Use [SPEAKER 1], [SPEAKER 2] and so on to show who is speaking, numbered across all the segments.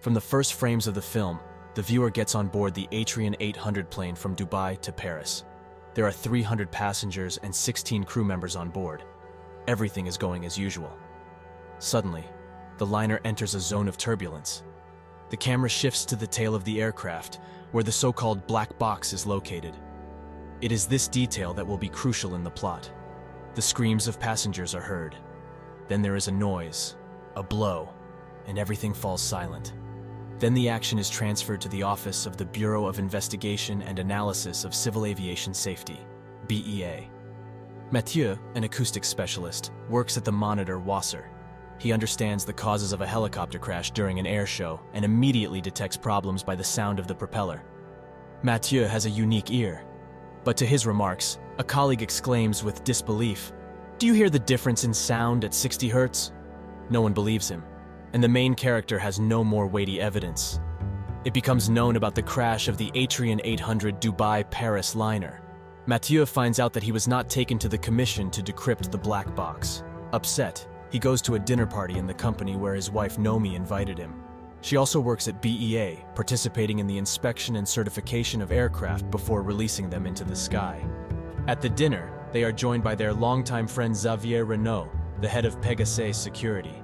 [SPEAKER 1] From the first frames of the film, the viewer gets on board the Airline 800 plane from Dubai to Paris. There are 300 passengers and 16 crew members on board. Everything is going as usual. Suddenly, the liner enters a zone of turbulence. The camera shifts to the tail of the aircraft, where the so-called black box is located. It is this detail that will be crucial in the plot. The screams of passengers are heard. Then there is a noise, a blow, and everything falls silent. Then the action is transferred to the office of the Bureau of Investigation and Analysis of Civil Aviation Safety, BEA. Mathieu, an acoustics specialist, works at the monitor Wasser. He understands the causes of a helicopter crash during an air show and immediately detects problems by the sound of the propeller. Mathieu has a unique ear, but to his remarks, a colleague exclaims with disbelief, "Do you hear the difference in sound at 60 Hz? No one believes him, and the main character has no more weighty evidence. It becomes known about the crash of the Airline 800 Dubai-Paris liner. Mathieu finds out that he was not taken to the commission to decrypt the black box. Upset, he goes to a dinner party in the company where his wife Nomi invited him. She also works at BEA, participating in the inspection and certification of aircraft before releasing them into the sky. At the dinner, they are joined by their longtime friend Xavier Renault, the head of Pegasus Security.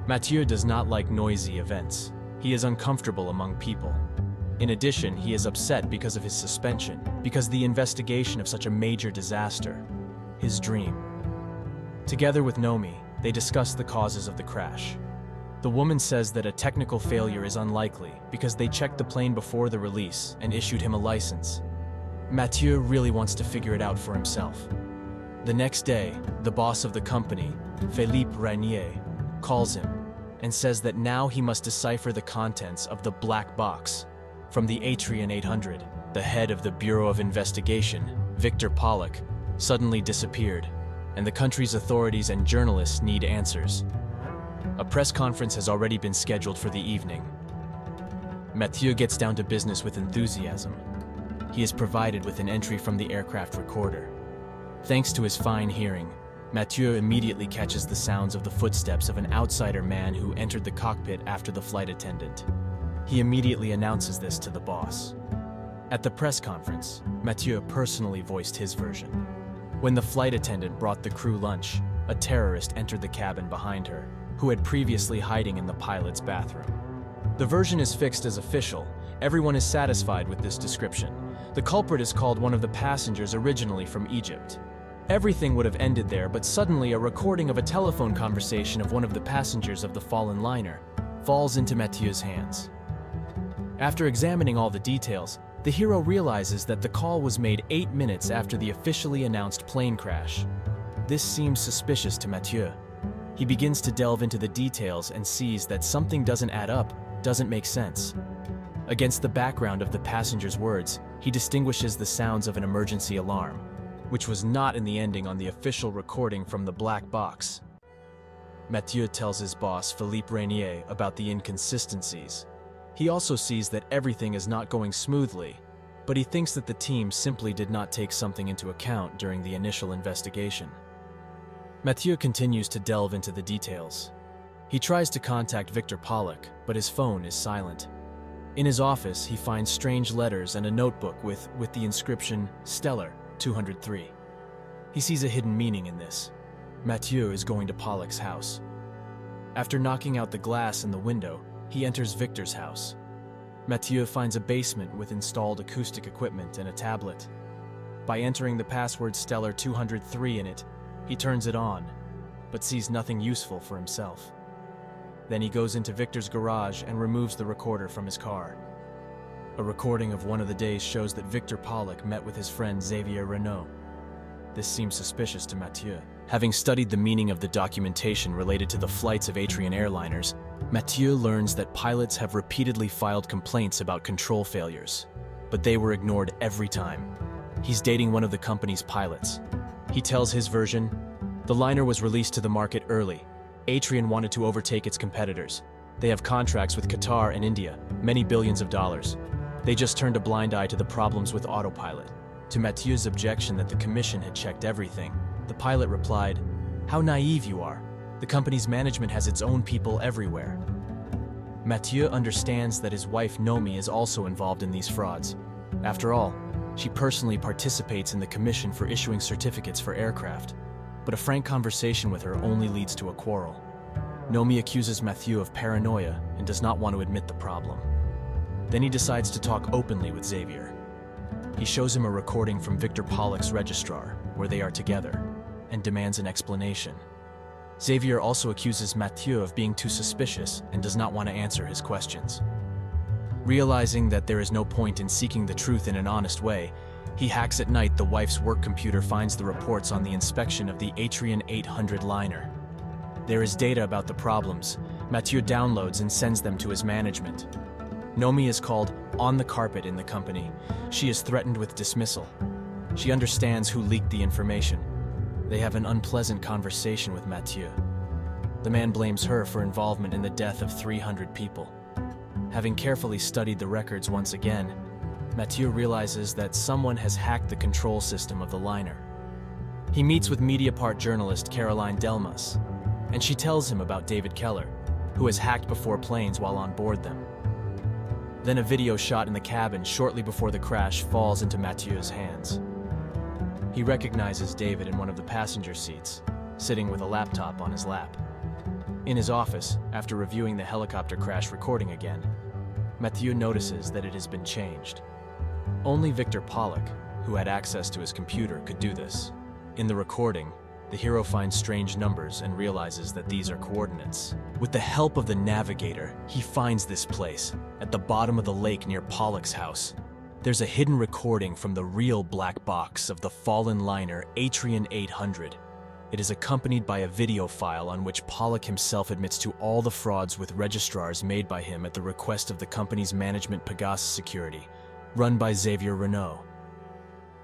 [SPEAKER 1] Mathieu does not like noisy events. He is uncomfortable among people. In addition, he is upset because of his suspension, because the investigation of such a major disaster, his dream. Together with Nomi, they discuss the causes of the crash. The woman says that a technical failure is unlikely because they checked the plane before the release and issued him a license. Mathieu really wants to figure it out for himself. The next day, the boss of the company, Philippe Ranier, calls him and says that now he must decipher the contents of the black box. From the Airline 800, the head of the Bureau of Investigation, Victor Pollock, suddenly disappeared, and the country's authorities and journalists need answers. A press conference has already been scheduled for the evening. Mathieu gets down to business with enthusiasm. He is provided with an entry from the aircraft recorder. Thanks to his fine hearing, Mathieu immediately catches the sounds of the footsteps of an outsider man who entered the cockpit after the flight attendant. He immediately announces this to the boss. At the press conference, Mathieu personally voiced his version. When the flight attendant brought the crew lunch, a terrorist entered the cabin behind her, who had previously hiding in the pilot's bathroom. The version is fixed as official. Everyone is satisfied with this description. The culprit is called one of the passengers originally from Egypt. Everything would have ended there, but suddenly a recording of a telephone conversation of one of the passengers of the fallen liner falls into Mathieu's hands. After examining all the details, the hero realizes that the call was made 8 minutes after the officially announced plane crash. This seems suspicious to Mathieu. He begins to delve into the details and sees that something doesn't add up, doesn't make sense. Against the background of the passenger's words, he distinguishes the sounds of an emergency alarm, which was not in the ending on the official recording from the black box. Mathieu tells his boss, Philippe Ranier, about the inconsistencies. He also sees that everything is not going smoothly, but he thinks that the team simply did not take something into account during the initial investigation. Mathieu continues to delve into the details. He tries to contact Victor Pollock, but his phone is silent. In his office, he finds strange letters and a notebook with the inscription Stellar 203. He sees a hidden meaning in this. Mathieu is going to Pollock's house. After knocking out the glass in the window, he enters Victor's house. Mathieu finds a basement with installed acoustic equipment and a tablet. By entering the password Stellar 203 in it, he turns it on, but sees nothing useful for himself. Then he goes into Victor's garage and removes the recorder from his car. A recording of one of the days shows that Victor Pollock met with his friend Xavier Renault. This seems suspicious to Mathieu. Having studied the meaning of the documentation related to the flights of Airline airliners, Mathieu learns that pilots have repeatedly filed complaints about control failures, but they were ignored every time. He's dating one of the company's pilots. He tells his version, the liner was released to the market early. Airline wanted to overtake its competitors. They have contracts with Qatar and India, many billions of dollars. They just turned a blind eye to the problems with autopilot. To Mathieu's objection that the commission had checked everything, the pilot replied, "How naive you are. The company's management has its own people everywhere." Mathieu understands that his wife Nomi is also involved in these frauds. After all, she personally participates in the commission for issuing certificates for aircraft. But a frank conversation with her only leads to a quarrel. Nomi accuses Mathieu of paranoia and does not want to admit the problem. Then he decides to talk openly with Xavier. He shows him a recording from Victor Pollock's registrar, where they are together, and demands an explanation. Xavier also accuses Mathieu of being too suspicious and does not want to answer his questions. Realizing that there is no point in seeking the truth in an honest way, he hacks at night the wife's work computer finds the reports on the inspection of the Airline 800 liner. There is data about the problems. Mathieu downloads and sends them to his management. Nomi is called on the carpet in the company. She is threatened with dismissal. She understands who leaked the information. They have an unpleasant conversation with Mathieu. The man blames her for involvement in the death of 300 people. Having carefully studied the records once again, Mathieu realizes that someone has hacked the control system of the liner. He meets with Mediapart journalist Caroline Delmas, and she tells him about David Keller, who has hacked before planes while on board them. Then a video shot in the cabin shortly before the crash falls into Mathieu's hands. He recognizes David in one of the passenger seats, sitting with a laptop on his lap. In his office, after reviewing the helicopter crash recording again, Mathieu notices that it has been changed. Only Victor Pollock, who had access to his computer, could do this. In the recording, the hero finds strange numbers and realizes that these are coordinates. With the help of the navigator, he finds this place, at the bottom of the lake near Pollock's house. There's a hidden recording from the real black box of the fallen liner Airline 800. It is accompanied by a video file on which Pollock himself admits to all the frauds with registrars made by him at the request of the company's management Pegasus Security, run by Xavier Renault.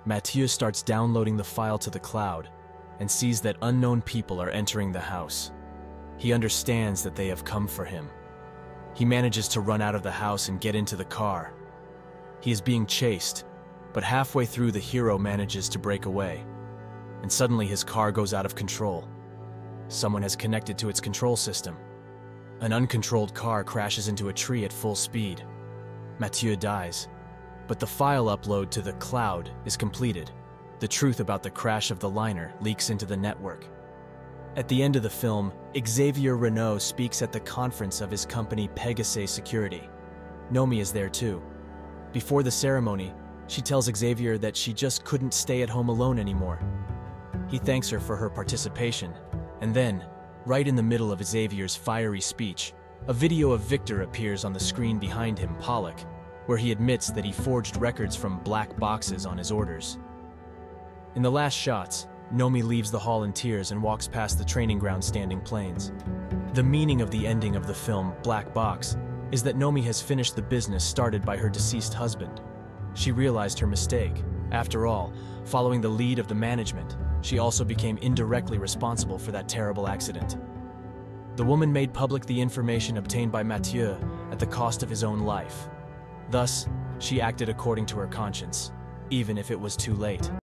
[SPEAKER 1] Mathieu starts downloading the file to the cloud and sees that unknown people are entering the house. He understands that they have come for him. He manages to run out of the house and get into the car. He is being chased, but halfway through the hero manages to break away. And suddenly his car goes out of control. Someone has connected to its control system. An uncontrolled car crashes into a tree at full speed. Mathieu dies, but the file upload to the cloud is completed. The truth about the crash of the liner leaks into the network. At the end of the film, Xavier Renault speaks at the conference of his company Pegasus Security. Nomi is there too. Before the ceremony, she tells Xavier that she just couldn't stay at home alone anymore. He thanks her for her participation, and then, right in the middle of Xavier's fiery speech, a video of Victor appears on the screen behind him, Pollock, where he admits that he forged records from black boxes on his orders. In the last shots, Nomi leaves the hall in tears and walks past the training ground standing planes. The meaning of the ending of the film, Black Box, is that Nomi has finished the business started by her deceased husband. She realized her mistake. After all, following the lead of the management, she also became indirectly responsible for that terrible accident. The woman made public the information obtained by Mathieu at the cost of his own life. Thus, she acted according to her conscience, even if it was too late.